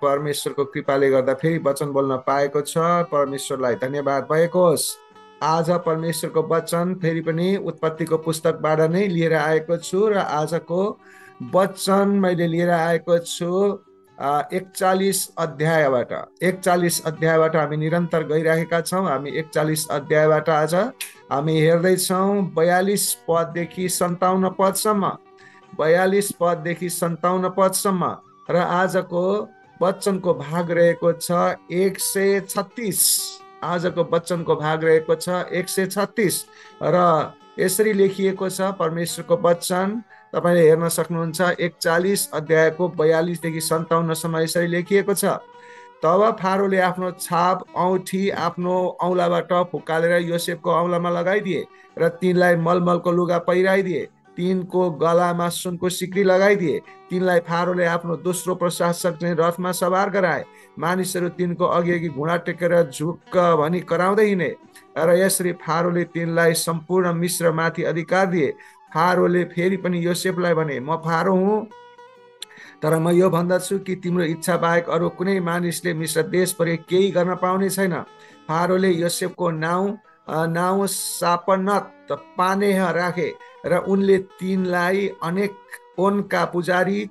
परमेश्वरको कृपाले गर्दा फेरि वचन बोल्न पाएको छ। परमेश्वरलाई धन्यवाद भएको होस्। आज परमेश्वरको वचन फेरि पनि उत्पत्तिको पुस्तकबाट नै लिएर आएको छु र आजको वचन मैले लिएर आएको छु 41 अध्यायबाट। 41 अध्यायबाट हामी निरन्तर गइरहेका छौँ। हामी 41 अध्यायबाट आज हामी हेर्दैछौँ 42 पददेखि 57 पदसम्म। 42 पददेखि 57 पदसम्म र आजको वचनको भाग रहेको छ 136। आजको वचनको भाग रहेको छ 136 र यसरी लेखिएको छ परमेश्वरको वचन। तपाईले हेर्न सक्नुहुन्छ 41 अध्यायको 42 देखि 57 सम्म यसरी लेखिएको छ। तब फारोले आफ्नो छाप औँठी आफ्नो औँलाबाट फुकालेर योसेफको औँलामा लगाइदिए र तिनलाई मलमलको लुगा पहिराइदिए। तिनको गलामा सुनको सिक्री लगाइदिए। तिनलाई फारोले आफ्नो दोस्रो प्रशासक चाहिँ रथमा सवार गराए। मानिसहरू तिनको अघि अघि घुँडा टेकेर झुक्क भनी कराउँदै हिँडे र यसरी फारोले तिनलाई सम्पूर्ण मिस्रमाथि अधिकार दिए। फारोले फेरि पनि योसेफलाई भने, म फारो हुँ, तर म यो भन्दछु कि तिम्रो इच्छा बाहेक अरू कुनै मानिसले मिस्र देशभरि केही गर्न पाउने छैन। फारोले योसेफको नाउँ सापनत पानेह राखे र उनले तिनलाई अनेक ओनका पुजारी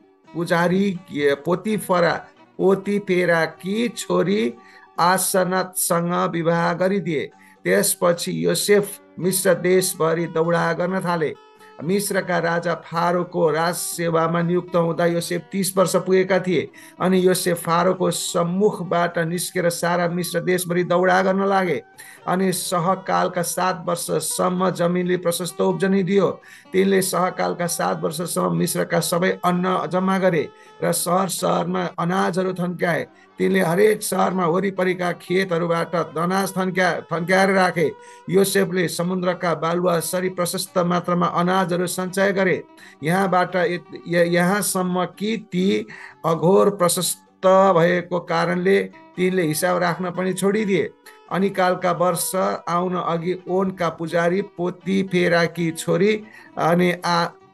पोतिफेराकी छोरी आसनतसँग विवाह गरिदिए। त्यसपछि योसेफ मिस्र देशभरि दौडा गर्न थाले। मिस्रका राजा फारोको राज सेवामा नियुक्त हुँदा योसेफ 30 वर्ष पुगेका थिए। अनि योसेफ फारोको सम्मुखबाट निस्केर सारा मिस्र देशभरि दौडा गर्न लागे। अनि सहकालका 7 वर्षसम्म जमिनले प्रशस्त उब्जनी दियो। तिनले सहकालका 7 वर्षसम्म मिस्रका सबै अन्न जम्मा गरे र सहर सहरमा अनाजहरू थन्क्याए। तिनले हरेक सहरमा वरिपरिका खेतहरूबाट अनाज थन्क्याएर राखे। योसेफले समुद्रका बालुवा सरी प्रशस्त मात्रामा अनाजहरू सञ्चय गरे, यहाँसम्म कि ती अघोर प्रशस्त भएको कारणले तिनले हिसाब राख्न पनि छोडिदिए। अनिकालका वर्ष आउन अघि ओनका पुजारी पोतिफेराकी छोरी अनि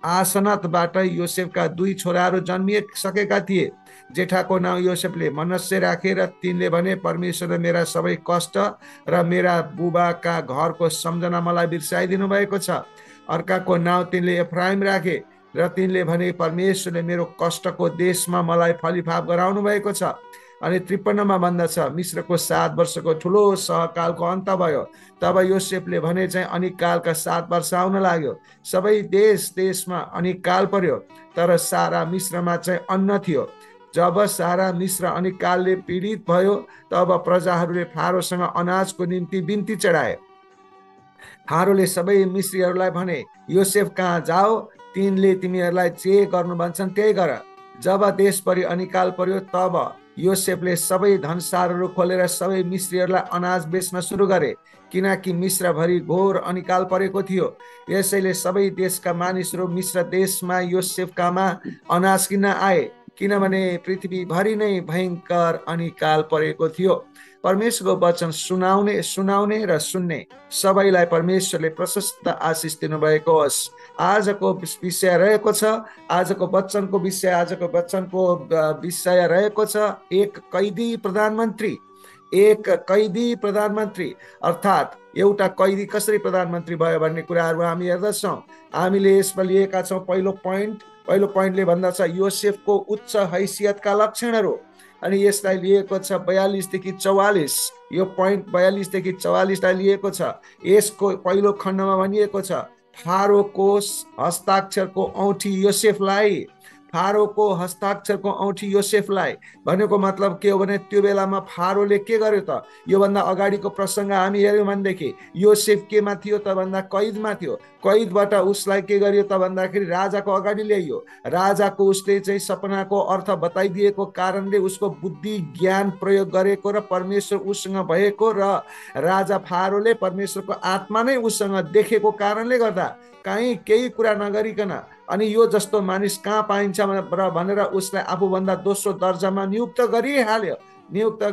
आसनतबाट योसेफका 2 छोराहरू जन्मिसकेका थिए। जेठाको नाउँ योसेफले मनस्से राखे र तिनले भने, परमेश्वरले मेरा सबै कष्ट र मेरा बुबाका घरको सम्झना मलाई बिर्साइदिनु भएको छ। अर्काको नाउँ तिनले एफ्राइम राखे र तिनले भने, परमेश्वरले मेरो कष्टको देशमा मलाई फलिफाप गराउनु भएको छ। अनि 53 भन्दछ, मिस्रको 7 वर्षको ठुलो सहकालको अन्त भयो। तब योसेफले भने चाहिँ अनिकालका 7 वर्ष आउन लाग्यो। सबै देशमा अनिकाल पर्यो, तर सारा मिस्रमा चाहिँ अन्न थियो। जब सारा मिस्र अनिकालले पीडित भयो तब प्रजाहरूले फारोसँग अनाजको निम्ति बिन्ती चढाए। फारोले सबै मिस्रीहरूलाई भने, योसेफ कहाँ जाओ, तिनले तिमीहरूलाई जे गर्नु भन्छन् त्यही गर। जब देशभरि अनिकाल पर्यो तब योसेफले सबै धनसारहरू खोलेर सबै मिस्रीहरूलाई अनाज बेच्न सुरु गरे, किनकि मिस्रभरि घोर अनिकाल परेको थियो। यसैले सबै देशका मानिसहरू मिस्र देशमा योसेफकामा अनाज किन्न आए, किनभने पृथ्वीभरि नै भयङ्कर अनिकाल परेको थियो। परमेश्वरको वचन सुनाउने र सुन्ने सबैलाई परमेश्वरले प्रशस्त आशिष दिनुभएको होस्। आजको विषय रहेको छ, आजको वचनको विषय रहेको छ एक कैदी प्रधानमन्त्री। अर्थात् एउटा कैदी कसरी प्रधानमन्त्री भयो भन्ने कुराहरू हामी हेर्दछौँ। हामीले यसमा लिएका छौँ पहिलो पोइन्टले भन्दछ योसेफको उच्च हैसियतका लक्षणहरू। अनि यसलाई लिएको छ 42 देखि 44। यो पोइन्ट 42 देखि 44 लाई लिएको छ। यसको पहिलो खण्डमा भनिएको छ फारोको हस्ताक्षरको औँठी योसेफलाई भनेको मतलब के हो भने त्यो बेलामा फारोले के गर्यो त? योभन्दा अगाडिको प्रसङ्ग हामी हेऱ्यौँ भनेदेखि योसेफ केमा थियो त भन्दा कैदमा थियो। कैदबाट उसलाई के गरियो त भन्दाखेरि राजाको अगाडि ल्याइयो। राजाको उसले चाहिँ सपनाको अर्थ बताइदिएको कारणले उसको बुद्धि ज्ञान प्रयोग गरेको र परमेश्वर उसँग भएको र राजा फारोले परमेश्वरको आत्मा नै उसँग देखेको कारणले गर्दा कहीँ केही कुरा नगरिकन अनि यो जस्तो मानिस कहाँ पाइन्छ भनेर उसलाई आफूभन्दा दोस्रो दर्जामा नियुक्त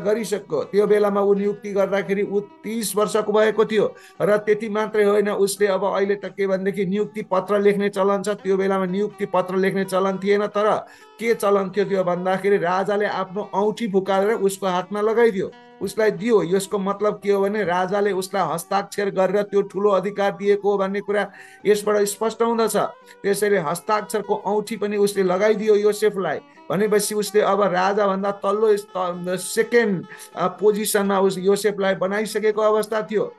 गरिसक्यो। त्यो बेलामा ऊ नियुक्ति गर्दाखेरि ऊ 30 वर्षको भएको थियो र त्यति मात्रै होइन, उसले अब अहिले त के भनेदेखि नियुक्ति पत्र लेख्ने चलन छ। त्यो बेलामा नियुक्ति पत्र लेख्ने चलन थिएन, तर के चलन थियो त्यो भन्दाखेरि राजाले आफ्नो औँठी फुकालेर उसको हातमा लगाइदियो, उसलाई दियो। यसको मतलब के हो भने राजाले उसलाई हस्ताक्षर गरेर त्यो ठुलो अधिकार दिएको हो भन्ने कुरा यसबाट स्पष्ट हुँदछ। त्यसैले हस्ताक्षरको औँठी पनि उसले लगाइदियो योसेफलाई भनेपछि उसले अब राजाभन्दा तल्लो सेकेन्ड पोजिसनमा उस योसेफलाई बनाइसकेको अवस्था थियो।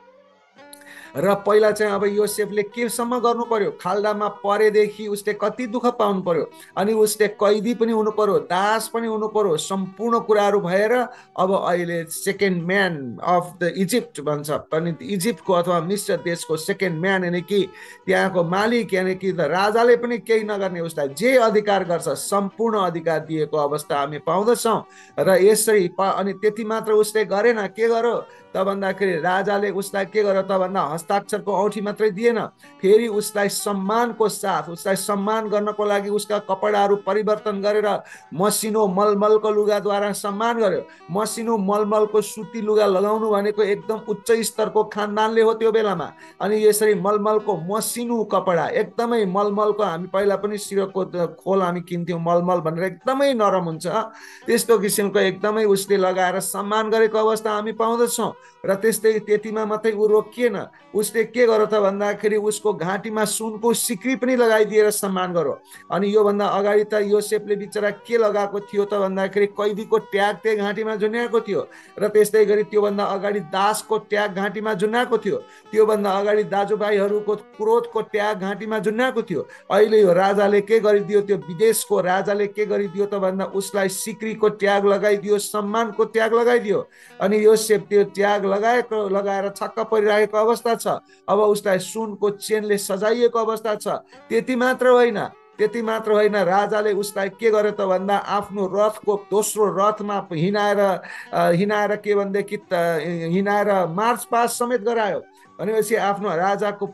र पहिला चाहिँ अब योसेफले केसम्म गर्नु पर्यो, खाल्डामा परेदेखि उसले कति दुःख पाउनु पर्यो, अनि उसले कैदी पनि हुनु पर्यो, दास पनि हुनु पर्यो, सम्पूर्ण कुराहरू भएर अब अहिले second man of the Egypt भन्छ, अनि इजिप्टको अथवा मिस्र देशको सेकेन्ड म्यान, यानि कि त्यहाँको मालिक, यानि कि राजाले पनि केही नगर्ने, उसलाई जे अधिकार गर्छ सम्पूर्ण अधिकार दिएको अवस्था हामी पाउँदछौँ। र यसरी अनि त्यति मात्र उसले गरेन, के गर्यो त भन्दाखेरि राजाले उसलाई के गर्यो त भन्दा हस्ताक्षरको औँठी मात्रै दिएन, फेरि उसलाई सम्मानको साथ, उसलाई सम्मान गर्नको लागि उसका कपडाहरू परिवर्तन गरेर मसिनो मलमलको लुगाद्वारा सम्मान गर्यो। मसिनो मलमलको सुती लुगा लगाउनु भनेको एकदम उच्च स्तरको खानदानले हो त्यो बेलामा। अनि यसरी मलमलको मसिनो कपडा, एकदमै मलमलको, हामी पहिला पनि सिरकको खोल हामी किन्थ्यौँ मलमल भनेर, एकदमै नरम हुन्छ, त्यस्तो किसिमको एकदमै उसले लगाएर सम्मान गरेको अवस्था हामी पाउँदछौँ। र त्यतिमा मात्रै ऊ रोकिएन, उसले के गर्यो त भन्दाखेरि उसको घाँटीमा सुनको सिक्री पनि लगाइदिएर सम्मान गर्यो। अनि योभन्दा अगाडि त योसेफले बिचरा के लगाएको थियो त भन्दाखेरि कैदीको ट्याग त्यही घाँटीमा झुन्याएको थियो, र त्यस्तै गरी त्योभन्दा अगाडि दासको ट्याग घाँटीमा झुन्याएको थियो, त्योभन्दा अगाडि दाजुभाइहरूको क्रोधको ट्याग घाँटीमा झुन्याएको थियो। अहिले यो राजाले के गरिदियो, त्यो विदेशको राजाले के गरिदियो त भन्दा उसलाई सिक्रीको ट्याग लगाइदियो, सम्मानको ट्याग लगाइदियो। अनि योसेफ त्यो ट्याग लगाएर छक्क परिरहेको अवस्था छ। अब उसलाई सुनको चेनले सजाइएको अवस्था छ। त्यति मात्र होइन, राजाले उसलाई के गर्यो त भन्दा आफ्नो रथको दोस्रो रथमा हिँडाएर के भनेदेखि हिँडाएर मार्च पास समेत गरायो। भनेपछि आफ्नो राजाको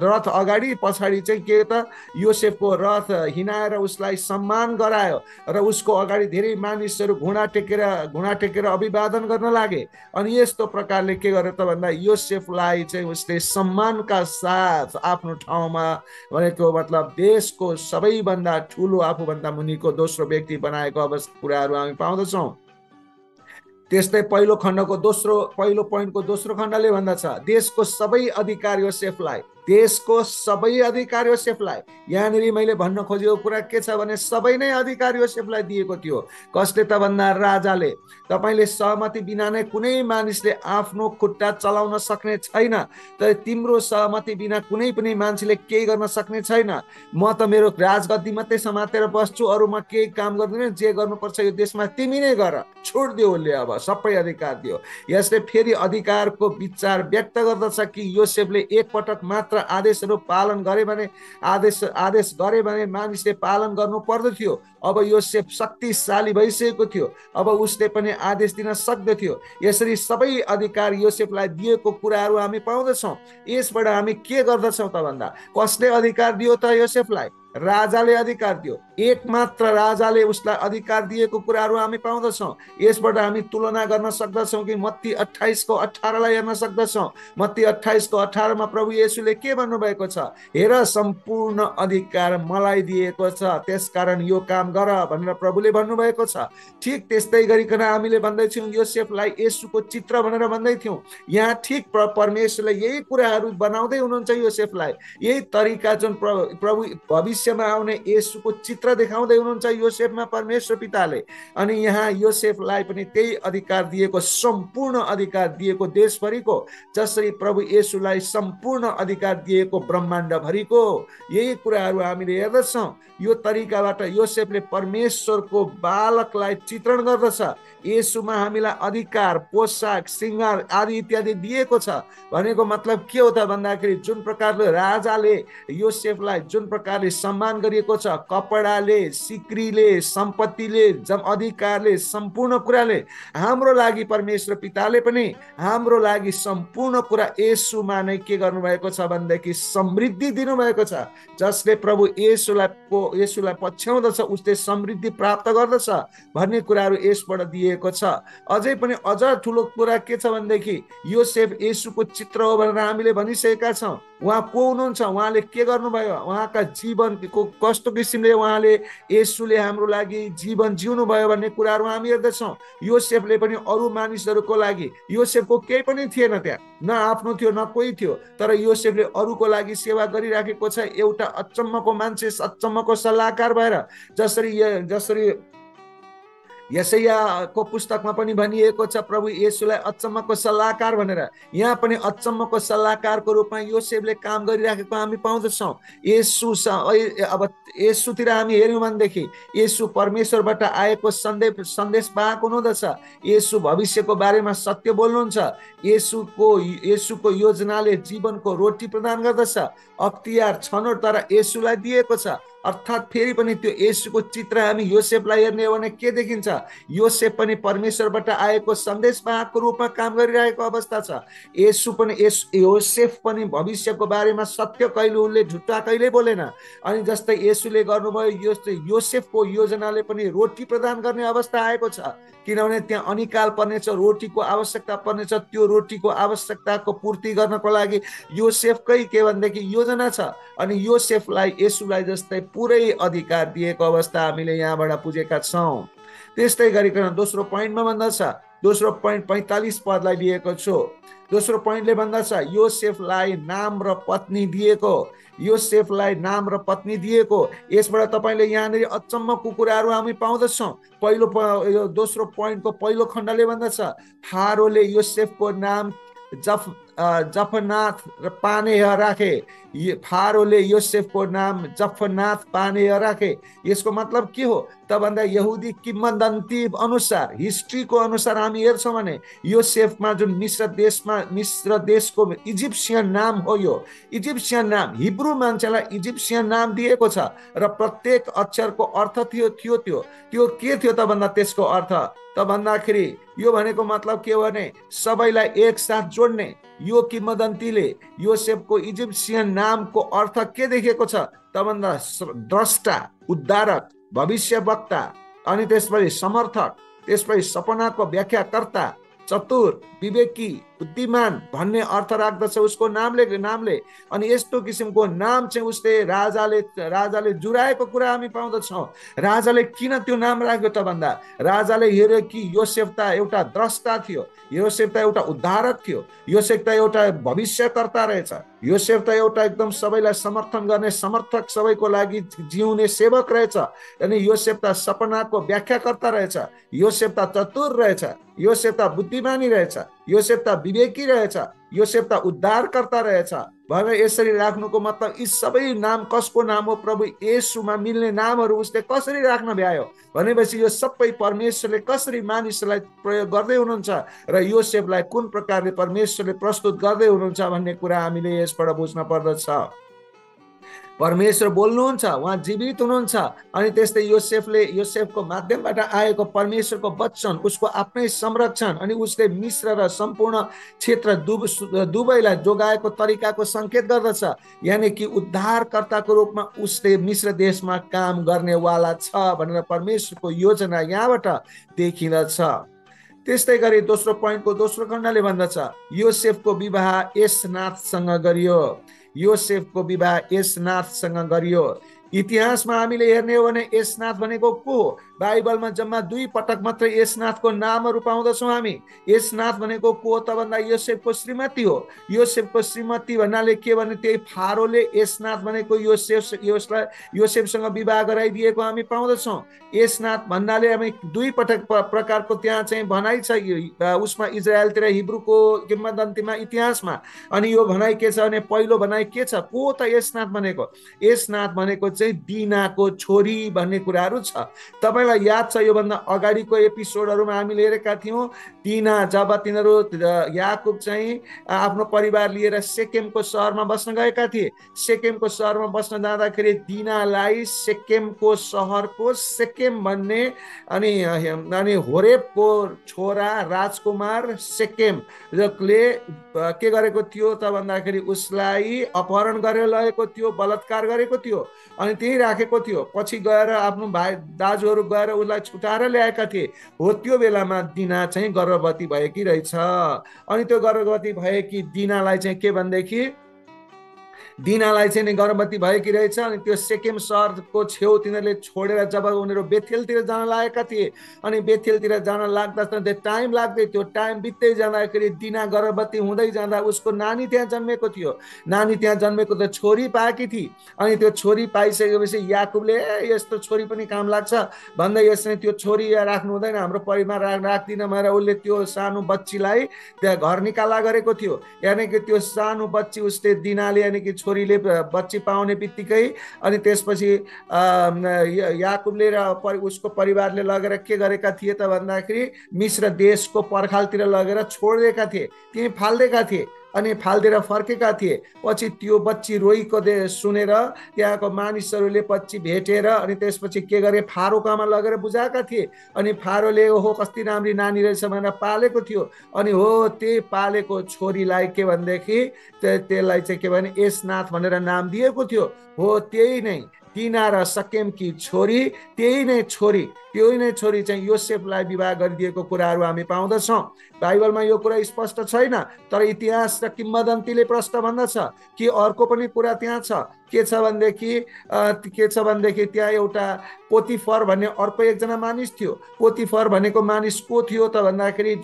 रथ अगाडि पछाडि चाहिँ के त योसेफको रथ हिँडाएर उसलाई सम्मान गरायो, र उसको अगाडि धेरै मानिसहरू घुँडा टेकेर अभिवादन गर्न लागे। अनि यस्तो प्रकारले के गर्यो त भन्दा योसेफलाई चाहिँ उसले सम्मानका साथ आफ्नो ठाउँमा, भनेको मतलब देशको सबैभन्दा ठुलो, आफूभन्दा मुनिको दोस्रो व्यक्ति बनाएको कुराहरू हामी पाउँदछौँ। त्यस्तै पहिलो पोइन्टको दोस्रो खण्डले भन्दछ देशको सबै अधिकार योसेफलाई, देशको सबै अधिकार योसेफलाई। यहाँनिर मैले भन्न खोजेको कुरा के छ भने सबै नै अधिकार योसेफलाई दिएको थियो। कसले त भन्दा राजाले। तपाईँले सहमति बिना नै कुनै मानिसले आफ्नो खुट्टा चलाउन सक्ने छैन, तर तिम्रो सहमति बिना कुनै पनि मान्छेले केही गर्न सक्ने छैन। म त मेरो राजगद्दी मात्रै समातेर बस्छु, अरू म केही काम गर्दिनँ, जे गर्नुपर्छ यो देशमा तिमी नै गर, छोड दियो उसले, अब सबै अधिकार दियो। यसले फेरि अधिकारको विचार व्यक्त गर्दछ कि योसेफले एकपटक मात्र आदेशहरू पालन गरे भने आदेश गरे भने मानिसले पालन गर्नु पर्दथ्यो। अब योसेफ शक्तिशाली भइसकेको थियो, अब उसले पनि आदेश दिन सक्दथ्यो। यसरी सबै अधिकार योसेफलाई दिएको कुराहरू हामी पाउँदछौँ। यसबाट हामी के गर्दछौँ त भन्दा कसले अधिकार दियो त योसेफलाई? राजाले अधिकार दियो। एकमात्र राजाले उसलाई अधिकार दिएको कुराहरू हामी पाउँदछौँ। यसबाट हामी तुलना गर्न सक्दछौँ कि मत्ती 28:18 हेर्न सक्दछौँ। मत्ती 28:18 प्रभु येशूले के भन्नुभएको छ? हेर, सम्पूर्ण अधिकार मलाई दिएको छ, त्यसकारण यो काम गर भनेर प्रभुले भन्नुभएको छ। ठिक त्यस्तै गरिकन हामीले भन्दैछौँ योसेफलाई येशूको चित्र भनेर भन्दै थियौँ। यहाँ ठिक परमेश्वरले यही कुराहरू बनाउँदै हुनुहुन्छ योसेफलाई। यही तरिका जुन प्रभु भविष्यमा आउने येशूको चित्र देखाउँदै हुनुहुन्छ योसेफमा परमेश्वर पिताले। अनि यहाँ योसेफलाई पनि त्यही अधिकार दिएको, सम्पूर्ण अधिकार दिएको देशभरिको, जसरी प्रभु येशूलाई सम्पूर्ण अधिकार दिएको ब्रह्माण्डभरिको। यही कुराहरू हामीले हेर्दछौँ। यो तरिकाबाट योसेफले परमेश्वरको बालकलाई चित्रण गर्दछ। येशूमा हामीलाई अधिकार, पोसाक, श्रृङ्गार आदि इत्यादि दिएको छ। भनेको मतलब के हो त भन्दाखेरि जुन प्रकारले राजाले योसेफलाई जुन प्रकारले सम्मान गरिएको छ, कपडाले, सिक्रीले, सम्पत्तिले, अधिकारले, सम्पूर्ण कुराले, हाम्रो लागि परमेश्वर पिताले पनि हाम्रो लागि सम्पूर्ण कुरा येशूमा नै के गर्नुभएको छ भनेदेखि समृद्धि दिनुभएको छ। जसले प्रभु येशूलाई पछ्याउँदछ उसले समृद्धि प्राप्त गर्दछ भन्ने कुराहरू यसबाट दिएको छ। अझै पनि अझ ठुलो कुरा के छ भनेदेखि योसेफ येशूको चित्र हो भनेर हामीले भनिसकेका छौँ। उहाँ को हुनुहुन्छ, उहाँले के गर्नुभयो, उहाँका जीवनको कस्तो किसिमले उहाँले येशूले हाम्रो लागि जीवन जिउनु भयो भन्ने कुराहरू हामी हेर्दछौँ। योसेफले पनि अरू मानिसहरूको लागि, योसेफको केही पनि थिएन त्यहाँ, न आफ्नो थियो न कोही थियो, तर योसेफले अरूको लागि सेवा गरिराखेको छ। एउटा अचम्मको मान्छे, अचम्मको सल्लाहकार भएर, जसरी जसरी यशायाको पुस्तकमा पनि भनिएको छ प्रभु येशूलाई अचम्मको सल्लाहकार भनेर, यहाँ पनि अचम्मको सल्लाहकारको रूपमा योसेफले काम गरिराखेको हामी पाउँदछौँ। अब येशूतिर हामी हेऱ्यौँ भनेदेखि येशू परमेश्वरबाट आएको सन्देश वाहक हुनुहुँदछ। येशू भविष्यको बारेमा सत्य बोल्नुहुन्छ। येशूको योजनाले जीवनको रोटी प्रदान गर्दछ। अख्तियार छनौट तर येशूलाई दिएको छ। अर्थात् फेरि पनि त्यो येशूको चित्र हामी योसेफलाई हेर्ने हो भने के देखिन्छ? योसेफ पनि परमेश्वरबाट आएको सन्देशवाहकको रूपमा काम गरिरहेको अवस्था छ। योसेफ पनि भविष्यको बारेमा सत्य कहिले उनले झुट्टा कहिले बोलेन। अनि जस्तै येशूले गर्नुभयो, योसेफको योजनाले पनि रोटी प्रदान गर्ने अवस्था आएको छ, किनभने त्यहाँ अनिकाल पर्नेछ, रोटीको आवश्यकता पर्नेछ। त्यो रोटीको आवश्यकताको पूर्ति गर्नको लागि योसेफकै के भनेदेखि योजना छ। अनि योसेफलाई येशूलाई जस्तै पुरै अधिकार दिएको अवस्था हामीले यहाँबाट बुझेका छौँ। त्यस्तै गरिकन दोस्रो पोइन्टमा भन्दछ, दोस्रो पोइन्ट 45 पदलाई लिएको छु। दोस्रो पोइन्टले भन्दछ योसेफलाई नाम र पत्नी दिएको, योसेफलाई नाम र पत्नी दिएको। यसबाट तपाईँले यहाँनिर अचम्मको कुराहरू हामी पाउँदछौँ। दोस्रो पोइन्टको पहिलो खण्डले भन्दछ फारोले योसेफको नाम जफनाथ र पानेह राखे। फारोले योसेफको नाम जफनाथ पानेह राखे। यसको मतलब के हो त भन्दा यहुदी किंवदन्ती अनुसार, हिस्ट्रीको अनुसार हामी हेर्छौँ भने योसेफमा जुन मिस्र देशको इजिप्सियन नाम हो, यो इजिप्सियन नाम, हिब्रू मान्छेलाई इजिप्सियन नाम दिएको छ र प्रत्येक अक्षरको अर्थ थियो त्यो के थियो त भन्दा त्यसको अर्थ त भन्दाखेरि यो भनेको मतलब के हो भने सबैलाई एकसाथ जोड्ने। यो किंवदन्तीले योसेफको इजिप्सियन नामको अर्थ के देखेको छ त भन्दा द्रष्टा, उद्धारक, भविष्यवक्ता, अनि त्यसपछि समर्थक, त्यसपछि सपनाको व्याख्याकर्ता, चतुर, विवेकी, बुद्धिमान भन्ने अर्थ राख्दछ उसको नामले। अनि यस्तो किसिमको नाम चाहिँ उसले राजाले जुराएको कुरा हामी पाउँदछौँ। राजाले किन त्यो नाम राख्यो त भन्दा राजाले हेर्यो कि योसेफ त एउटा द्रष्टा थियो, योसेफ त एउटा उद्धारक थियो, योसेफ त एउटा भविष्यकर्ता रहेछ, योसेफ त एउटा एकदम सबैलाई समर्थन गर्ने समर्थक, सबैको लागि जिउने सेवक रहेछ। अनि योसेफ त सपनाको व्याख्याकर्ता रहेछ, योसेफ त चतुर रहेछ, योसेफ त बुद्धिमानी रहेछ, योसेफ त विवेकी रहेछ, योसेफ त उद्धारकर्ता रहेछ भनेर यसरी राख्नुको मतलब यी सबै नाम कसको नाम हो? प्रभु येशूमा मिल्ने नामहरू उसले कसरी राख्न भ्यायो भनेपछि यो सबै परमेश्वरले कसरी मानिसलाई प्रयोग गर्दै हुनुहुन्छ र योसेफलाई कुन प्रकारले परमेश्वरले प्रस्तुत गर्दै हुनुहुन्छ भन्ने कुरा हामीले यसबाट बुझ्न पर्दछ। परमेश्वर बोल्नुहुन्छ, उहाँ जीवित हुनुहुन्छ। अनि त्यस्तै योसेफको माध्यमबाट आएको परमेश्वरको वचन, उसको आफ्नै संरक्षण, अनि उसले मिस्र र सम्पूर्ण क्षेत्र दुवैलाई जोगाएको तरिकाको संकेत गर्दछ। यानि कि उद्धारकर्ताको रूपमा उसले मिस्र देशमा काम गर्नेवाला छ भनेर परमेश्वरको योजना यहाँबाट देखिँदछ। त्यस्तै गरी दोस्रो पोइन्टको दोस्रो खण्डले भन्दछ योसेफको विवाह एसनाथसँग गरियो। योसेफको विवाह एसनाथसँग गरियो। इतिहासमा हामीले हेर्ने हो भने एसनाथ भनेको को हो? बाइबलमा जम्मा 2 पटक मात्र एसनाथको नामहरू पाउँदछौँ हामी। एसनाथ भनेको को हो त भन्दा योसेफको श्रीमती हो। योसेफको श्रीमती भन्नाले के भने त्यही फारोले एसनाथ भनेको योसेफसँग विवाह गराइदिएको हामी पाउँदछौँ। एसनाथ भन्नाले हामी 2 पटक प्रकारको त्यहाँ चाहिँ भनाइ छ उसमा, इजरायलतिर हिब्रूको किंवदन्तीमा इतिहासमा। अनि यो भनाइ के छ भने पहिलो भनाइ के छ? को त एसनाथ भनेको? एसनाथ भनेको चाहिँ दिनाको छोरी भन्ने कुराहरू छ। तपाईँलाई याद छ योभन्दा अगाडिको एपिसोडहरूमा हामीले हेरेका थियौँ दिना जब तिनीहरू याकुब चाहिँ आफ्नो परिवार लिएर सेकेमको सहरमा बस्न गएका थिए। सेकेमको सहरमा बस्न जाँदाखेरि दिनालाई सेकेमको सहरको सेकेम भन्ने अनि होरेबको छोरा राजकुमार सेकेमले के गरेको थियो त भन्दाखेरि उसलाई अपहरण गरेर लगेको थियो, बलात्कार गरेको थियो अनि त्यही राखेको थियो। पछि गएर आफ्नो भाइ दाजुहरू गएर उसलाई छुटाएर ल्याएका थिए। हो त्यो बेलामा दिना चाहिँ गर्भवती भएकी रहेछ। अनि त्यो गर्भवती भएकी दिनालाई चाहिँ के भनेदेखि दिनालाई चाहिँ नि गर्भवती भएकी रहेछ। अनि त्यो सेकेम सहरको छेउ तिनीहरूले छोडेर जब उनीहरू बेथेलतिर जान लागेका थिए, अनि बेथेलतिर जान लाग्दा त्यो टाइम लाग्दै, त्यो टाइम बित्दै जाँदाखेरि दिना गर्भवती हुँदै जाँदा उसको नानी त्यहाँ जन्मेको थियो। नानी त्यहाँ जन्मेको त छोरी पाएकी थिए। अनि त्यो छोरी पाइसकेपछि याकुबले यस्तो छोरी पनि काम लाग्छ भन्दै यसरी त्यो छोरी राख्नु हुँदैन, हाम्रो परिवार राख्दिन भनेर उसले त्यो सानो बच्चीलाई त्यहाँ घर निकाला गरेको थियो। यानि कि त्यो सानो बच्ची उसले दिनाले यानि कि छोरीले बच्ची पाउने बित्तिकै अनि त्यसपछि याकुबले र उसको परिवारले लगेर के गरेका थिए त भन्दाखेरि मिश्र देशको पर्खालतिर लगेर छोडिदिएका थिए, ती फालिदिएका थिए। अनि फालिदिएर फर्केका थिए। पछि त्यो बच्ची रोइको सुनेर त्यहाँको मानिसहरूले बच्ची भेटेर अनि त्यसपछि के गरे, फारोकामा लगेर बुझाएका थिए। अनि फारोले ओहो कति राम्री नानी रहेछ भनेर पालेको थियो। अनि हो त्यही पालेको छोरीलाई के भनेदेखि त्यसलाई चाहिँ के भने एसनाथ भनेर नाम दिएको थियो। हो त्यही नै दिना र सकेमकी छोरी, त्यही नै छोरी चाहिँ योसेफलाई विवाह गरिदिएको कुराहरू हामी पाउँदछौँ। बाइबलमा यो कुरा स्पष्ट छैन, तर इतिहास र किम्वदन्तीले प्रश्न भन्दछ कि अर्को पनि कुरा त्यहाँ छ। के छ भनेदेखि त्यहाँ एउटा पोतिफर भन्ने अर्को एकजना मानिस थियो। पोतिफर भनेको मानिस को थियो त भन्दाखेरि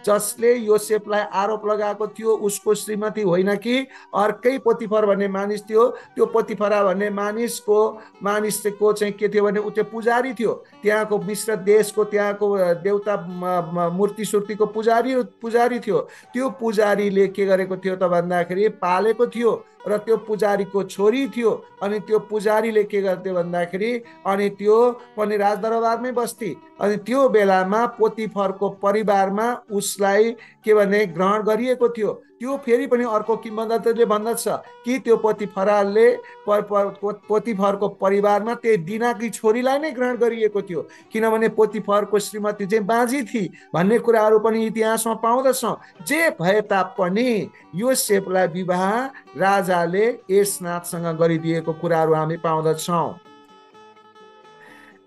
जसले योसेफलाई आरोप लगाएको थियो उसको श्रीमती होइन कि अर्कै पोतिफर भन्ने मानिस थियो। त्यो पोतिफरा भन्ने मानिसको चाहिँ के थियो भने ऊ त्यो पुजारी थियो। त्यहाँको मिश्र देशको त्यहाँको देवता मूर्ति सुर्तीको पुजारी थियो। त्यो पुजारीले के गरेको थियो त भन्दाखेरि पालेको थियो र त्यो पुजारीको छोरी थियो। अनि त्यो पुजारीले के गर्थ्यो भन्दाखेरि अनि त्यो पनि राजदरबारमै बस्थे। अनि त्यो बेलामा पोतिफरको परिवारमा उसलाई के भने ग्रहण गरिएको थियो। त्यो फेरि पनि अर्को किम्वदन्तीले भन्दछ कि त्यो पोतिफरको परिवारमा त्यही दिनाकी छोरीलाई नै ग्रहण गरिएको थियो, किनभने पोतिफरको श्रीमती चाहिँ बाँझी थिए भन्ने कुराहरू पनि इतिहासमा पाउँदछौँ। जे भए तापनि योसेफलाई विवाह राजाले एसनाथसँग गरिदिएको कुराहरू हामी पाउँदछौँ।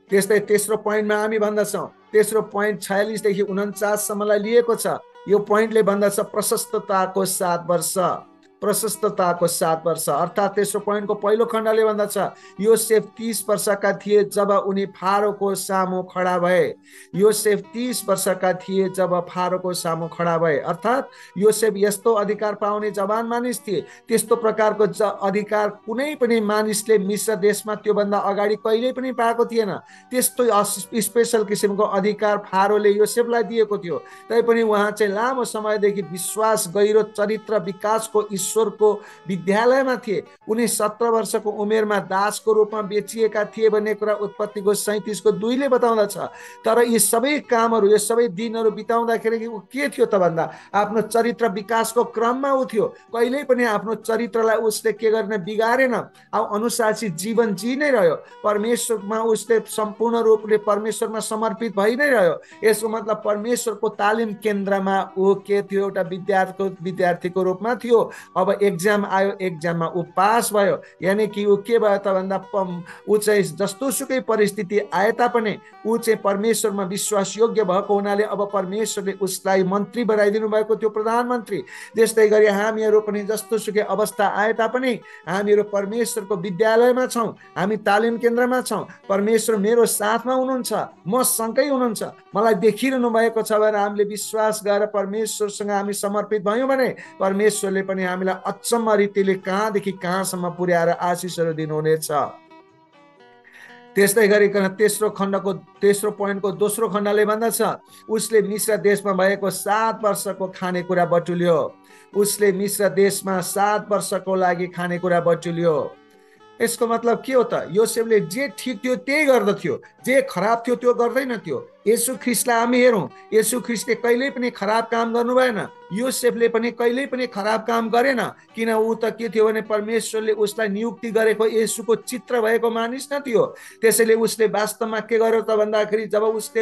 त्यस्तै तेस्रो पोइन्टमा हामी भन्दछौँ, तेस्रो पोइन्ट 46 देखि 49 सम्मलाई लिएको छ। यो पोइन्टले भन्दछ प्रशस्तताको 7 वर्ष, प्रशस्तताको 7 वर्ष। अर्थात् तेस्रो पोइन्टको पहिलो खण्डले भन्दछ योसेफ 30 वर्षका थिए जब उनी फारोको सामु खडा भए। योसेफ 30 वर्षका थिए जब फारोको सामु खडा भए। अर्थात् योसेफ यस्तो अधिकार पाउने जवान मानिस थिए, त्यस्तो प्रकारको अधिकार कुनै पनि मानिसले मिश्र देशमा त्योभन्दा अगाडि कहिल्यै पनि पाएको थिएन। त्यस्तो स्पेशल किसिमको अधिकार फारोले योसेफलाई दिएको थियो। तैपनि उहाँ चाहिँ लामो समयदेखि विश्वास, गहिरो चरित्र विकासको ईश्वरको विद्यालयमा थिए। उनी 17 वर्षको उमेरमा दासको रूपमा बेचिएका थिए भन्ने कुरा उत्पत्तिको 37:2ले बताउँदछ। तर यी सबै कामहरू, यो सबै दिनहरू बिताउँदाखेरि ऊ के थियो त भन्दा आफ्नो चरित्र विकासको क्रममा ऊ थियो। कहिल्यै पनि आफ्नो चरित्रलाई उसले के गर्ने बिगारेन। अब अनुशासित जीवन जी नै रह्यो। परमेश्वरमा उसले सम्पूर्ण रूपले परमेश्वरमा समर्पित भइ नै रह्यो। यसको मतलब परमेश्वरको तालिम केन्द्रमा ऊ के थियो, एउटा विद्यार्थीको रूपमा थियो। अब एक्जाम आयो, एक्जाममा ऊ पास भयो। यानि कि ऊ के भयो त भन्दा ऊ चाहिँ जस्तो सुकै परिस्थिति आए तापनि ऊ चाहिँ परमेश्वरमा विश्वास योग्य भएको हुनाले अब परमेश्वरले उसलाई मन्त्री बनाइदिनु भएको थियो, प्रधानमन्त्री। त्यस्तै गरी हामीहरू पनि जस्तो सुकै अवस्था आए तापनि हामीहरू परमेश्वरको विद्यालयमा छौँ, हामी तालिम केन्द्रमा छौँ। परमेश्वर मेरो साथमा हुनुहुन्छ, म सँगै हुनुहुन्छ, मलाई देखिरहनु भएको छ भनेर हामीले विश्वास गरेर परमेश्वरसँग हामी समर्पित भयौँ भने परमेश्वरले पनि हामीलाई अचम्म रीतिले कहाँदेखि कहाँसम्म पुर्याएर आशिषहरू दिनुहुनेछ। त्यस्तै गरिकन तेस्रो पोइन्टको दोस्रो खण्डले भन्दछ उसले मिश्र देशमा भएको 7 वर्षको खानेकुरा बटुल्यो। उसले मिश्र देशमा 7 वर्षको लागि खानेकुरा बटुल्यो। यसको मतलब के हो त? योसेफले जे ठिक थियो त्यही गर्दथ्यो, जे खराब थियो त्यो गर्दैन थियो। येशू ख्रिस्टलाई हामी हेरौँ, येशू ख्रिस्टले कहिल्यै पनि खराब काम गर्नु भएन। योसेफले पनि कहिल्यै पनि खराब काम गरेन, किन ऊ त के थियो भने परमेश्वरले उसलाई नियुक्ति गरेको येशूको चित्र भएको मानिस न थियो। त्यसैले उसले वास्तवमा के गर्यो त भन्दाखेरि जब उसले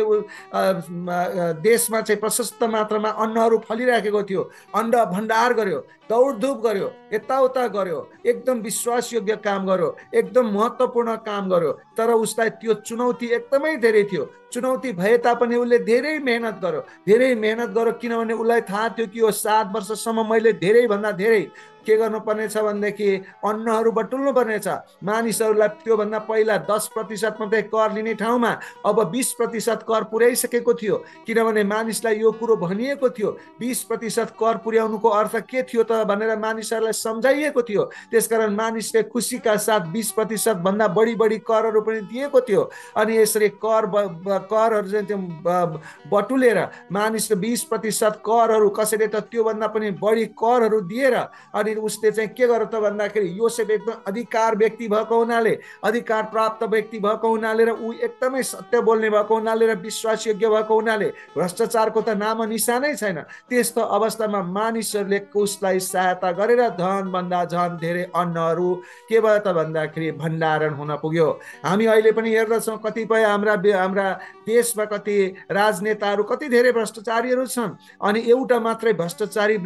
देशमा चाहिँ प्रशस्त मात्रामा अन्नहरू फलिराखेको थियो, अन्न भण्डार गर्यो, दौडधुप गर्यो, यताउता गर्यो, एकदम विश्वासयोग्य काम गर्यो, एकदम महत्त्वपूर्ण काम गर्यो। तर उसलाई त्यो चुनौती एकदमै धेरै थियो। चुनौती भए तापनि उसले धेरै मेहनत गर्यो, किनभने उसलाई थाहा थियो कि यो 7 वर्षसम्म मैले धेरैभन्दा धेरै के गर्नुपर्नेछ भनेदेखि अन्नहरू बटुल्नु पर्नेछ। मानिसहरूलाई त्योभन्दा पहिला 10% मात्रै कर लिने ठाउँमा अब 20% कर पुर्याइसकेको थियो, किनभने मानिसलाई यो कुरो भनिएको थियो। 20% कर पुर्याउनुको अर्थ के थियो त भनेर मानिसहरूलाई सम्झाइएको थियो। त्यसकारण मानिसले खुसीका साथ 20% भन्दा बढी करहरू पनि दिएको थियो। अनि यसरी करहरू चाहिँ त्यो बटुलेर मानिसले 20% करहरू, कसैले त त्योभन्दा पनि बढी करहरू दिएर अनि उसले चाहिँ के गर्यो त भन्दाखेरि योसेफ एकदम अधिकार व्यक्ति भएको हुनाले, अधिकार प्राप्त व्यक्ति भएको हुनाले र ऊ एकदमै सत्य बोल्ने भएको हुनाले र विश्वासयोग्य भएको हुनाले भ्रष्टाचारको त नाम निशानै छैन। त्यस्तो अवस्थामा मानिसहरूले उसलाई सहायता गरेर धनभन्दा झन धेरै अन्नहरू के भयो त भन्दाखेरि भण्डारण हुन पुग्यो। हामी अहिले पनि हेर्दछौँ कतिपय हाम्रा देशमा कति राजनेताहरू कति धेरै भ्रष्टाचारीहरू छन्। अनि एउटा मात्रै भ्रष्टाचारी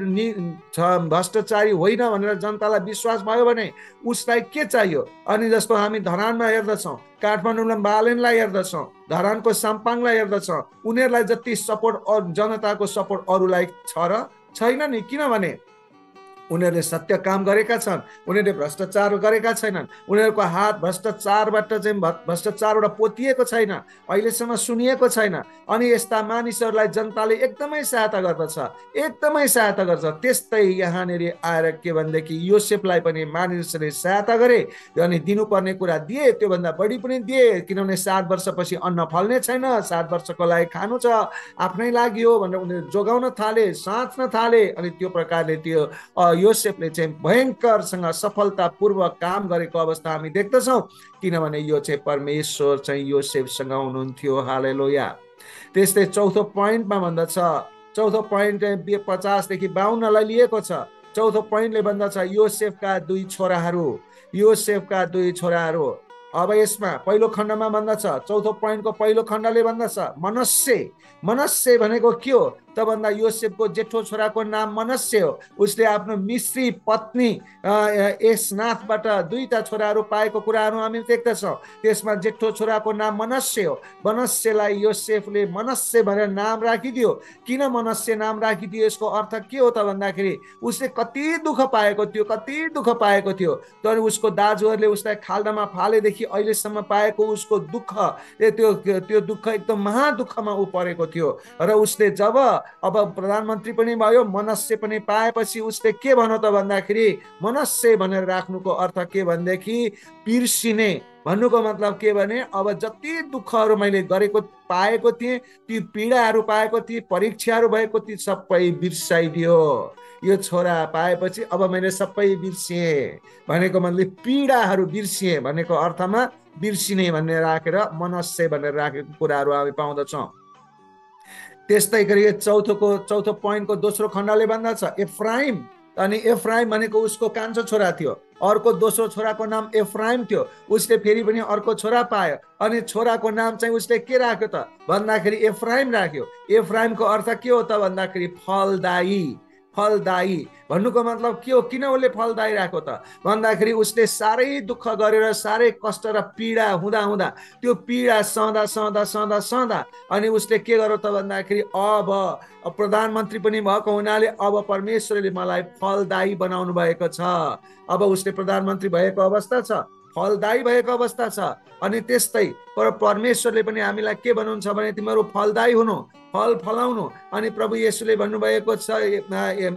होइन भनेर जनतालाई विश्वास भयो भने उसलाई के चाहियो? अनि जस्तो हामी धरानमा हेर्दछौँ, काठमाडौँमा बालेनलाई हेर्दछौँ, धरानको साम्पाङलाई हेर्दछौँ, उनीहरूलाई जति सपोर्ट जनताको सपोर्ट अरूलाई छ र छैन नि? किनभने उनीहरूले सत्य काम गरेका छन्, उनीहरूले भ्रष्टाचार गरेका छैनन्, उनीहरूको हात भ्रष्टाचारबाट पोतिएको छैन, अहिलेसम्म सुनिएको छैन। अनि यस्ता मानिसहरूलाई जनताले एकदमै सहायता गर्दछ, एकदमै सहायता गर्छ। त्यस्तै यहाँनिर आएर के भनेदेखि योसेफलाई पनि मानिसहरूले सहायता गरे अनि दिनुपर्ने कुरा दिए, त्योभन्दा बढी पनि दिए, किनभने 7 वर्षपछि अन्न फल्ने छैन, 7 वर्षको लागि खानु छ, आफ्नै लागि हो भनेर उनीहरू जोगाउन थाले, साँच्न थाले। अनि त्यो प्रकारले त्यो योसेफले चाहिँ भयङ्करसँग सफलतापूर्वक काम गरेको अवस्था हामी देख्दछौँ, किनभने यो चाहिँ परमेश्वर चाहिँ योसेफसँग हुनुहुन्थ्यो। हालेलुया। त्यस्तै चौथो पोइन्टमा भन्दछ, चौथो पोइन्ट 50 देखि 52 लिएको छ। चौथो पोइन्टले भन्दछ योसेफका दुई छोराहरू। अब यसमा पहिलो खण्डमा भन्दछ, चौथो पोइन्टको पहिलो खण्डले भन्दछ मनस्से भनेको के हो त भन्दा योसेफको जेठो छोराको नाम मनस्से हो। उसले आफ्नो मिश्री पत्नी एसनाथबाट 2टा छोराहरू पाएको कुराहरू हामी देख्दछौँ। त्यसमा जेठो छोराको नाम मनस्से हो। मनस्सेलाई योसेफले मनस्से भनेर नाम राखिदियो। किन मनस्से नाम राखिदियो? यसको अर्थ के हो त भन्दाखेरि उसले कति दुःख पाएको थियो, तर उसको दाजुहरूले उसलाई खाल्डामा फालेदेखि अहिलेसम्म पाएको उसको दुःख, त्यो दुःख एकदम महादुःखमा ऊ परेको थियो। र उसले जब अब प्रधानमन्त्री पनि भयो, मनस्से पनि पाएपछि उसले के भन्यो त भन्दाखेरि मनस्से भनेर राख्नुको अर्थ के भनेदेखि बिर्सिने भन्नुको मतलब के भने अब जति दुःखहरू मैले पाएको थिएँ, ती पीडाहरू पाएको थिएँ, परीक्षाहरू भएको थिए, सबै बिर्साइदियो। यो छोरा पाएपछि अब मैले सबै बिर्सिएँ भनेको मतलब पीडाहरू बिर्सिएँ भनेको अर्थमा बिर्सिने भनेर राखेर मनस्से भनेर राखेको कुराहरू हामी पाउँदछौँ। त्यस्तै गरी चौथो पोइन्टको दोस्रो खण्डले भन्दछ एफ्राइम। अनि एफ्राइम भनेको उसको कान्छो छोरा थियो, अर्को दोस्रो छोराको नाम एफ्राइम थियो। उसले फेरि पनि अर्को छोरा पायो अनि छोराको नाम चाहिँ उसले के राख्यो त भन्दाखेरि एफ्राइम राख्यो। एफ्राइमको अर्थ के हो त भन्दाखेरि फलदायी भन्नुको मतलब के हो? किन उसले फलदायी राख्यो त भन्दाखेरि उसले साह्रै दुःख गरेर साह्रै कष्ट र पीडा हुँदा त्यो पीडा सहँदा अनि उसले के गर्यो त भन्दाखेरि अब प्रधानमन्त्री पनि भएको हुनाले अब परमेश्वरले मलाई फलदायी बनाउनु भएको छ। अब उसले प्रधानमन्त्री भएको अवस्था छ, फलदायी भएको अवस्था छ। अनि त्यस्तै परमेश्वरले पनि हामीलाई के भन्नुहुन्छ भने तिमीहरू फलदायी हुनु, फल फलाउनु। अनि प्रभु येशूले भन्नुभएको छ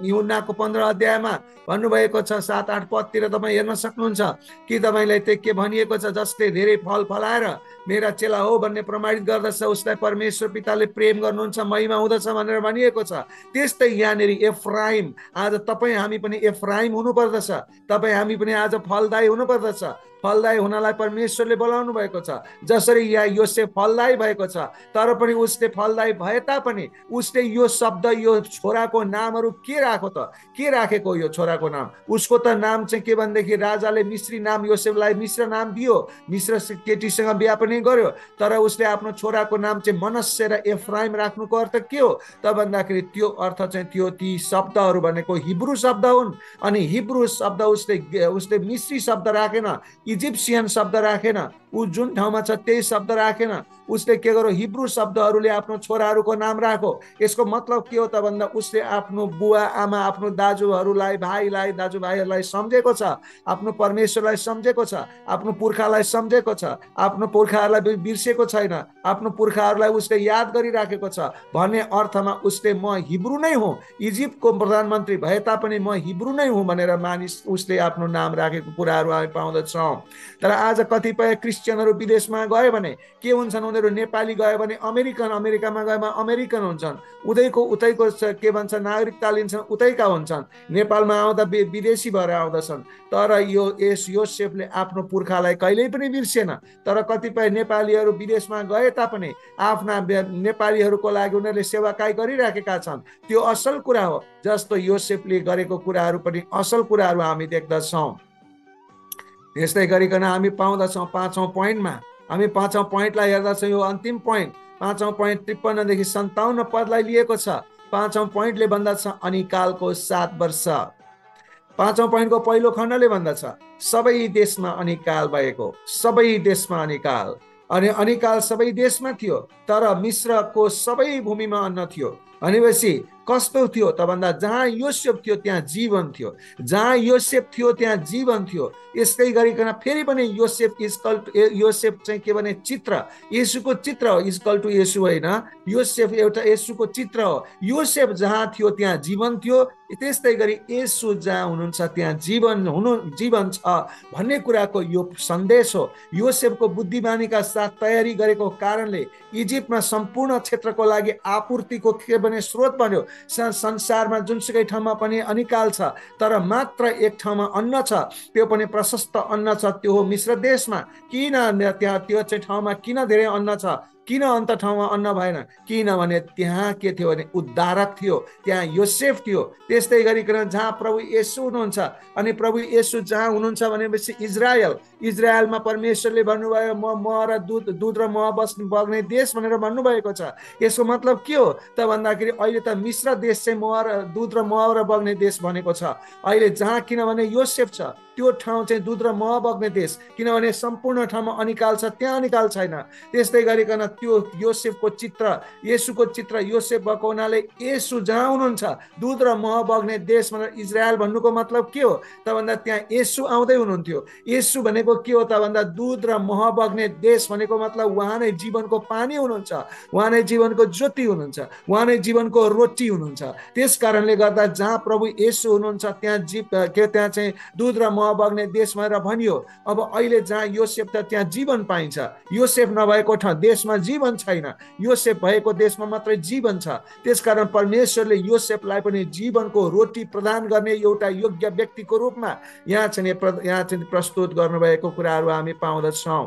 यूहन्नाको 15 अध्यायमा भन्नुभएको छ 7-8 पदतिर तपाईँ हेर्न सक्नुहुन्छ कि तपाईँलाई त्यो के भनिएको छ, जसले धेरै फल फलाएर मेरा चेला हो भन्ने प्रमाणित गर्दछ उसलाई परमेश्वर पिताले प्रेम गर्नुहुन्छ, महिमा हुँदछ भनेर भनिएको छ। त्यस्तै यहाँनिर एफ्राइम, आज तपाईँ हामी पनि एफ्राइम हुनुपर्दछ, तपाईँ हामी पनि आज फलदायी हुनुपर्दछ। फलदायी हुनलाई परमेश्वरले बोलाउनु भएको छ। जसरी यहाँ योसेफ फलदायी भएको छ, तर पनि उसले फलदायी भए तापनि उसले यो शब्द यो छोराको नामहरू के राख्यो त? के राखेको यो छोराको नाम? उसको त नाम चाहिँ के भनेदेखि राजाले मिश्री नाम योसेफलाई मिश्र नाम दियो, मिश्र केटीसँग बिहा पनि गर्यो, तर उसले आफ्नो छोराको नाम चाहिँ मनस्से र एफ्राइम राख्नुको अर्थ के हो त भन्दाखेरि त्यो अर्थ चाहिँ ती शब्दहरू भनेको हिब्रू शब्द हुन्। अनि हिब्रू शब्द उसले मिश्री शब्द राखेन, इजिप्सियन शब्द राखेन, ऊ जुन ठाउँमा छ त्यही शब्द राखेन, उसले के गर्यो हिब्रू शब्दहरूले आफ्नो छोराहरूको नाम राख्यो। यसको मतलब के हो त भन्दा उसले आफ्नो बुवा आमा, आफ्नो दाजुहरूलाई, भाइलाई, दाजुभाइहरूलाई सम्झेको छ, आफ्नो परमेश्वरलाई सम्झेको छ, आफ्नो पुर्खालाई सम्झेको छ, आफ्नो पुर्खाहरूलाई बिर्सेको छैन, आफ्नो पुर्खाहरूलाई उसले याद गरिराखेको छ भन्ने अर्थमा उसले म हिब्रू नै हुँ, इजिप्टको प्रधानमन्त्री भए तापनि म हिब्रू नै हुँ भनेर मानिस उसले आफ्नो नाम राखेको कुराहरू हामी पाउँदछौँ। तर आज कतिपय क्रिस्चियनहरू विदेशमा गयो भने के हुन्छन्, उनीहरू नेपाली गयो भने अमेरिकन, अमेरिकामा गयो भने अमेरिकन हुन्छन्, उतैको के भन्छ नागरिकता लिन्छन्, उतैका हुन्छन्, नेपालमा आउँदा विदेशी भएर आउँदछन्। तर योसेफले आफ्नो पुर्खालाई कहिल्यै पनि बिर्सेन। तर कतिपय नेपालीहरू विदेशमा गए तापनि आफ्ना नेपालीहरूको लागि उनीहरूले सेवाकाई गरिराखेका छन्, त्यो असल कुरा हो। जस्तो योसेफले गरेको कुराहरू पनि असल कुराहरू हामी देख्दछौँ। त्यस्तै गरिकन हामी पाउँदछौँ 5औं पोइन्टमा, हामी 5औं पोइन्टलाई हेर्दछौँ। यो अन्तिम पोइन्ट 5औं पोइन्ट 53 देखि 57 पदलाई लिएको छ। 5औं पोइन्टले भन्दछ अनिकालको 7 वर्ष। 5औं पोइन्टको पहिलो खण्डले भन्दछ सबै देशमा अनिकाल भएको, सबै देशमा अनिकाल। अनि अनिकाल सबै देशमा थियो, तर मिश्रको सबै भूमिमा अन्न थियो। भनेपछि कस्तो थियो त भन्दा जहाँ योसेफ थियो त्यहाँ जीवन थियो, जहाँ योसेफ थियो त्यहाँ जीवन थियो। यसै गरिकन फेरि पनि योसेफ चाहिँ के भने चित्र, येशूको चित्र हो, इक्वल टु येशू होइन, योसेफ एउटा येशूको चित्र हो। योसेफ जहाँ थियो त्यहाँ जीवन थियो, त्यस्तै गरी येशू जहाँ हुनुहुन्छ त्यहाँ जीवन छ भन्ने कुराको यो सन्देश हो। योसेफको बुद्धिमानीका साथ तयारी गरेको कारणले इजिप्टमा सम्पूर्ण क्षेत्रको लागि आपूर्तिको के भने स्रोत बन्यो। संसारमा जुनसुकै ठाउँमा पनि अनिकाल छ, तर मात्र एक ठाउँमा अन्न छ, त्यो पनि प्रशस्त अन्न छ, त्यो हो मिश्र देशमा। किन त्यहाँ त्यो चाहिँ ठाउँमा किन धेरै अन्न छ, किन अन्त ठाउँमा अन्न भएन? किनभने त्यहाँ के थियो भने उद्धारक थियो, त्यहाँ योसेफ थियो। त्यस्तै गरिकन जहाँ प्रभु येशू हुनुहुन्छ, अनि प्रभु येशू जहाँ हुनुहुन्छ भनेपछि इजरायलमा परमेश्वरले भन्नुभयो म र दुध र मह बग्ने देश भनेर भन्नुभएको छ। यसको मतलब के हो त भन्दाखेरि अहिले त मिश्र देश चाहिँ दुध र मह बग्ने देश भनेको छ अहिले, जहाँ किनभने योसेफ छ त्यो ठाउँ चाहिँ दुध र मह बग्ने देश, किनभने सम्पूर्ण ठाउँमा अनिकाल छ, त्यहाँ अनिकाल छैन। त्यस्तै गरिकन त्यो योसेफको चित्र, येशूको चित्र योसेफ भएको हुनाले येशू जहाँ हुनुहुन्छ दुध र मह बग्ने देश भनेर इजरायल भन्नुको मतलब के हो त भन्दा त्यहाँ येशू आउँदै हुनुहुन्थ्यो। येशू भनेको के हो त भन्दा दुध र मह बग्ने देश भनेको मतलब उहाँ नै जीवनको पानी हुनुहुन्छ, उहाँ नै जीवनको ज्योति हुनुहुन्छ, उहाँ नै जीवनको रोटी हुनुहुन्छ। त्यस कारणले गर्दा जहाँ प्रभु येशू हुनुहुन्छ त्यहाँ चाहिँ दुध र मह बग्ने देश भनेर भनियो। अब अहिले जहाँ योसेफ त त्यहाँ जीवन पाइन्छ, योसेफ नभएको देशमा जीवन छैन, योसेफ भएको देशमा मात्रै जीवन छ। त्यसकारण परमेश्वरले योसेफलाई पनि जीवनको रोटी प्रदान गर्ने एउटा योग्य व्यक्तिको रूपमा यहाँ चाहिँ प्रस्तुत गर्नुभएको कुराहरू हामी पाउँदछौँ।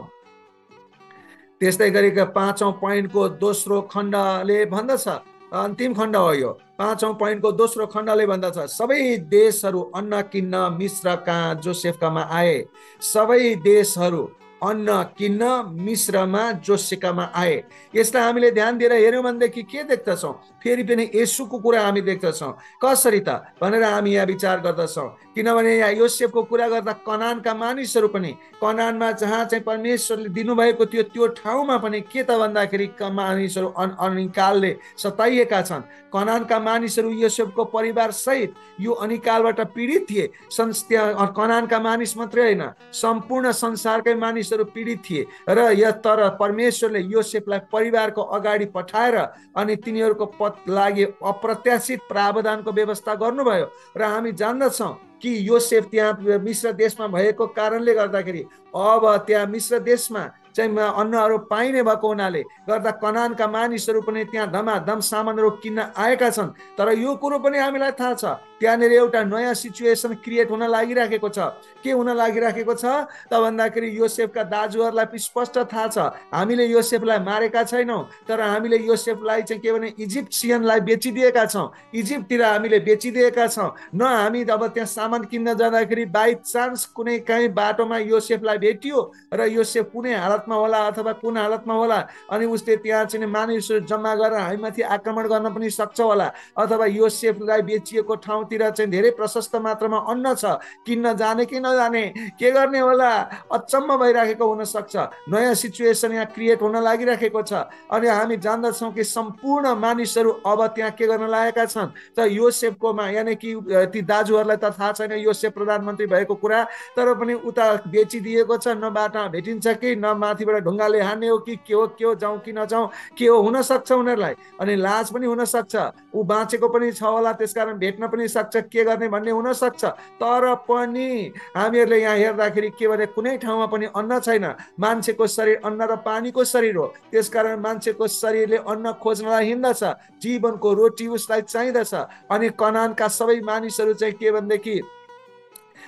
त्यस्तै गरेका 5औं पोइन्टको दोस्रो खण्डले भन्दछ, अन्तिम खण्ड हो यो, 5औं पोइन्टको दोस्रो खण्डले भन्दछ सबै देशहरू अन्न किन्न मिश्र कहाँ जोसेफकामा आए। सबै देशहरू अन्न किन्न मिश्रमा जोसेफकामा आए। यसलाई हामीले ध्यान दिएर हेऱ्यौँ भनेदेखि के देख्दछौँ, फेरि पनि येशूको कुरा हामी देख्दछौँ। कसरी त भनेर हामी यहाँ विचार गर्दछौँ, किनभने यहाँ योसेफको कुरा गर्दा कनानका मानिसहरू पनि, कनानमा जहाँ चाहिँ परमेश्वरले दिनुभएको थियो त्यो ठाउँमा पनि के त भन्दाखेरि मानिसहरू अनिकालले सताइएका छन्। कनानका मानिसहरू योसेफको परिवार सहित यो अनिकालबाट पीडित थिए। त्यहाँ कनानका मानिस मात्रै होइन, सम्पूर्ण संसारकै मानिसहरू पीडित थिए र तर परमेश्वरले योसेफलाई परिवारको अगाडि पठाएर अनि तिनीहरूको लागि अप्रत्याशित प्रावधानको व्यवस्था गर्नुभयो। र हामी जान्दछौँ कि योसेफ त्यहाँ मिश्र देशमा भएको कारणले गर्दाखेरि अब त्यहाँ मिश्र देशमा चाहिँ अन्नहरू पाइने भएको हुनाले गर्दा कनानका मानिसहरू पनि त्यहाँ धमाधम सामानहरू किन्न आएका छन्। तर यो कुरो पनि हामीलाई थाहा छ त्यहाँनिर एउटा नयाँ सिचुएसन क्रिएट हुन लागिराखेको छ। के हुन लागिराखेको छ त भन्दाखेरि योसेफका दाजुहरूलाई स्पष्ट थाहा छ हामीले योसेफलाई मारेका छैनौँ, तर हामीले योसेफलाई चाहिँ के भने इजिप्सियनलाई बेचिदिएका छौँ, इजिप्टतिर हामीले बेचिदिएका छौँ। न हामी अब त्यहाँ सामान किन्न जाँदाखेरि बाई चान्स कुनै काहीँ बाटोमा योसेफलाई भेटियो र योसेफ कुनै हालत हालतमा होला अथवा कुन हालतमा होला, अनि उसले त्यहाँ चाहिँ मानिसहरू जम्मा गरेर हामीमाथि आक्रमण गर्न पनि सक्छ होला, अथवा योसेफलाई बेचिएको ठाउँतिर चाहिँ धेरै प्रशस्त मात्रामा अन्न छ, किन्न जाने कि नजाने, के गर्ने होला, अचम्म भइराखेको हुनसक्छ। नयाँ सिचुएसन यहाँ क्रिएट हुन लागिराखेको छ, अनि हामी जान्दछौँ कि सम्पूर्ण मानिसहरू अब त्यहाँ के गर्न लागेका छन् त योसेफकोमा, यानि कि ती दाजुहरूलाई त थाहा छैन योसेफ प्रधानमन्त्री भएको कुरा, तर पनि उता बेचिदिएको छ, न बाटामा भेटिन्छ कि न माथिबाट ढुङ्गाले हान्ने हो कि के हो जाउँ कि नजाउँ, के हो हुन सक्छ उनीहरूलाई, अनि लाज पनि हुन सक्छ, ऊ बाँचेको पनि छ होला त्यसकारण भेट्न पनि सक्छ, के गर्ने भन्ने हुन सक्छ। तर पनि हामीहरूले यहाँ हेर्दाखेरि के भने कुनै ठाउँमा पनि अन्न छैन। मान्छेको शरीर अन्न र पानीको शरीर हो, त्यसकारण मान्छेको शरीरले अन्न खोज्नलाई हिँड्दछ, जीवनको रोटी उसलाई चाहिँदछ। अनि कनानका सबै मानिसहरू चाहिँ के भनेदेखि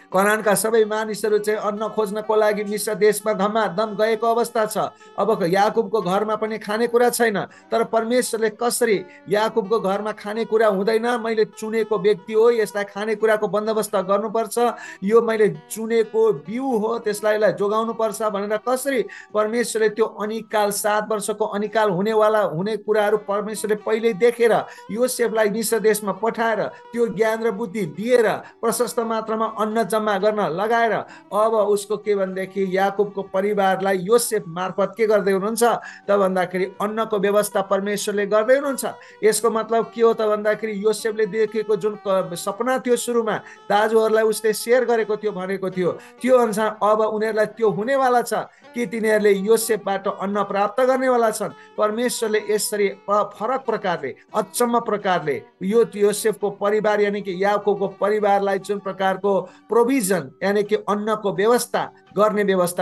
कनानका सबै मानिसहरू चाहिँ अन्न खोज्नको लागि मिश्र देशमा धमाधम गएको अवस्था छ। अब याकुबको घरमा पनि खानेकुरा छैन, तर परमेश्वरले कसरी याकुबको घरमा खानेकुरा हुँदैन, मैले चुनेको व्यक्ति हो, यसलाई खानेकुराको बन्दोबस्त गर्नुपर्छ, यो मैले चुनेको बिउ हो, त्यसलाई जोगाउनु पर्छ भनेर कसरी परमेश्वरले त्यो अनिकाल 7 वर्षको अनिकाल हुने कुराहरू परमेश्वरले पहिल्यै देखेर योसेफलाई मिश्र देशमा पठाएर त्यो ज्ञान र बुद्धि दिएर प्रशस्त मात्रामा अन्न जम्मा गर्न लगाएर अब उसको के भनेदेखि याकुबको परिवारलाई योसेफ मार्फत के गर्दै हुनुहुन्छ त भन्दाखेरि अन्नको व्यवस्था परमेश्वरले गर्दै हुनुहुन्छ। यसको मतलब के हो त भन्दाखेरि योसेफले देखेको जुन सपना थियो सुरुमा दाजुहरूलाई उसले सेयर गरेको थियो, भनेको थियो, त्यो अनुसार अब उनीहरूलाई त्यो हुनेवाला छ कि तिनीहरूले योसेफबाट अन्न प्राप्त गर्नेवाला छन्। परमेश्वरले यसरी फरक प्रकारले अचम्म प्रकारले यो योसेफको परिवार यानि कि याकुबको परिवारलाई जुन प्रकारको प्रोभिजन यानी कि अन्नको व्यवस्था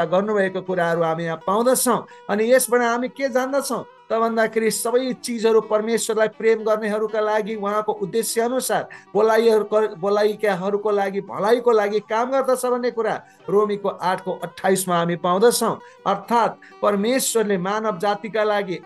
गर्नुभएको कुराहरू हामी यहाँ पाउँदछौँ। अनि यसबाट हामी के जान्दछौँ त भन्दाखेरि सबै चिजहरू परमेश्वरलाई प्रेम गर्नेहरूका लागि उहाँको उद्देश्य अनुसार बोलाइकाहरूको लागि भलाइको लागि काम गर्दछ भन्ने कुरा रोमीको 8:28 हामी पाउँदछौँ। अर्थात् परमेश्वरले मानव जातिका लागि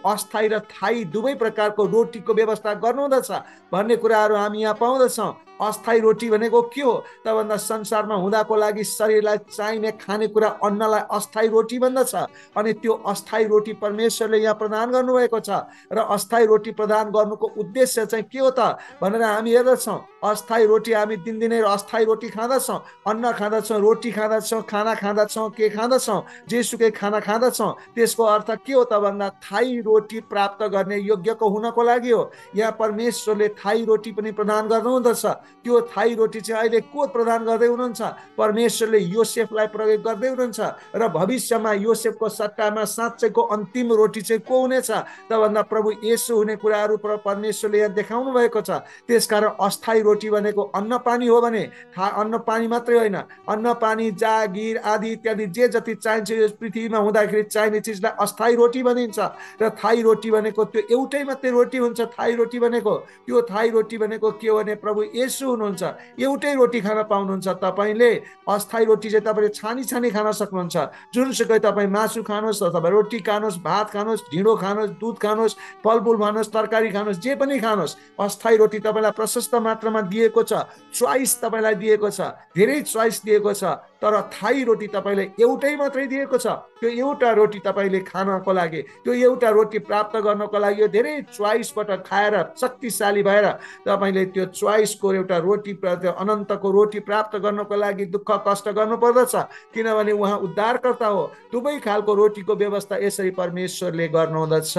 अस्थायी र थायी दुवै प्रकारको रोटीको व्यवस्था गर्नुहुँदछ भन्ने कुराहरू हामी यहाँ पाउँदछौँ। अस्थायी रोटी भनेको के हो त भन्दा संसारमा हुँदाको लागि शरीरलाई चाहिने खानेकुरा अन्नलाई अस्थायी रोटी भन्दछ। अनि त्यो अस्थायी रोटी परमेश्वरले यहाँ प्रदान गर्नुभएको छ र अस्थायी रोटी प्रदान गर्नुको उद्देश्य चाहिँ के हो त भनेर हामी हेर्दछौँ। अस्थायी रोटी हामी दिनदिनै अस्थायी रोटी खाँदछौँ, अन्न खाँदछौँ, रोटी खाँदछौँ, खाना खाँदछौँ, के खाँदछौँ, जेसुकै खाना खाँदछौँ। त्यसको अर्थ के हो त भन्दा थायी रोटी प्राप्त गर्ने योग्यको हुनको लागि हो। यहाँ परमेश्वरले थायी रोटी पनि प्रदान गर्नुहुँदछ। त्यो थायी रोटी चाहिँ अहिले को प्रदान गर्दै हुनुहुन्छ? परमेश्वरले योसेफलाई प्रयोग गर्दै हुनुहुन्छ र भविष्यमा योसेफको सट्टामा साँच्चैको अन्तिम रोटी चाहिँ को हुनेछ त भन्दा प्रभु येशू हुने कुराहरू परमेश्वरले यहाँ देखाउनु भएको छ। त्यसकारण अस्थायी रोटी भनेको अन्न पानी हो भने अन्न पानी मात्रै होइन, अन्न पानी जागिर आदि इत्यादि जे जति चाहिन्छ यो पृथ्वीमा हुँदाखेरि चाहिने चिजलाई अस्थायी रोटी भनिन्छ। र थायी रोटी भनेको त्यो एउटै मात्रै रोटी हुन्छ। थायी रोटी भनेको त्यो थायी रोटी भनेको के हो भने प्रभु येशू हुनुहुन्छ, एउटै रोटी खान पाउनुहुन्छ तपाईँले। अस्थायी रोटी चाहिँ तपाईँले छानी छानी खान सक्नुहुन्छ। जुनसुकै तपाईँ मासु खानुहोस् अथवा रोटी खानुहोस्, भात खानुहोस्, ढिँडो खानुहोस्, दुध खानुहोस्, फलफुल खानुहोस्, तरकारी खानुहोस्, जे पनि खानुहोस्, अस्थायी रोटी तपाईँलाई प्रशस्त मात्रामा दिएको छ। चोइस तपाईँलाई दिएको छ, धेरै चोइस दिएको छ। तर थायी रोटी तपाईँले एउटै मात्रै दिएको छ। त्यो एउटा रोटी तपाईँले खानको लागि, त्यो एउटा रोटी प्राप्त गर्नको लागि यो धेरै चोइसबाट खाएर शक्तिशाली भएर तपाईँले त्यो चोइसको एउटा रोटी अनन्तको रोटी प्राप्त गर्नको लागि दुःख कष्ट गर्नुपर्दछ, किनभने उहाँ उद्धारकर्ता हो। दुवै खालको रोटीको व्यवस्था यसरी परमेश्वरले गर्नुहुँदछ।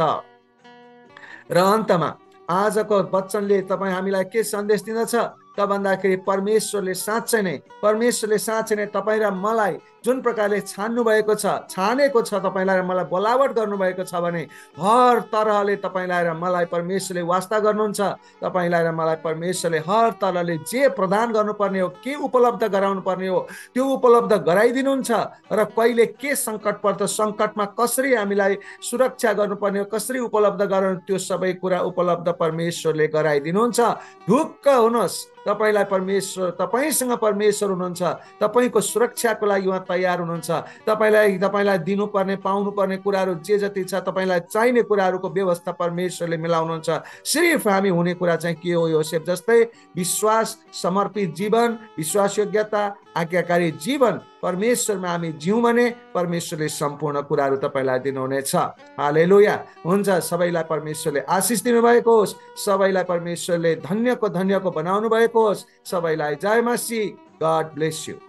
र अन्तमा आजको वचनले तपाईँ हामीलाई के सन्देश दिँदछ त भन्दाखेरि परमेश्वरले साँच्चै नै तपाईँ र मलाई जुन प्रकारले छान्नु भएको छ, छानेको छ, तपाईँलाई र मलाई बोलावट गर्नुभएको छ भने हर तरहले तपाईँलाई र मलाई परमेश्वरले वास्ता गर्नुहुन्छ। तपाईँलाई र मलाई परमेश्वरले हर तरहले जे प्रदान गर्नुपर्ने हो, के उपलब्ध गराउनु पर्ने हो त्यो उपलब्ध गराइदिनुहुन्छ। र कहिले के सङ्कट पर्छ, सङ्कटमा कसरी हामीलाई सुरक्षा गर्नुपर्ने हो, कसरी उपलब्ध गराउनु, त्यो सबै कुरा उपलब्ध परमेश्वरले गराइदिनुहुन्छ। ढुक्क हुनुहोस्, तपाईँसँग परमेश्वर हुनुहुन्छ। तपाईँको सुरक्षाको लागि उहाँ तयार हुनुहुन्छ। तपाईँलाई दिनुपर्ने पाउनुपर्ने कुराहरू जे जति छ, तपाईँलाई चाहिने कुराहरूको व्यवस्था परमेश्वरले मिलाउनुहुन्छ। सिर्फ हामी हुने कुरा चाहिँ के हो? योसेफ जस्तै विश्वास समर्पित जीवन, विश्वासयोग्यता, आज्ञाकारी जीवन परमेश्वरमा हामी जिउँ भने परमेश्वरले सम्पूर्ण कुराहरू तपाईँलाई दिनुहुनेछ। हालेलुया। हुन्छ, सबैलाई परमेश्वरले आशिष दिनुभएको होस्, सबैलाई परमेश्वरले धन्यको बनाउनु भएको होस्। सबैलाई जय मसीह। God bless you.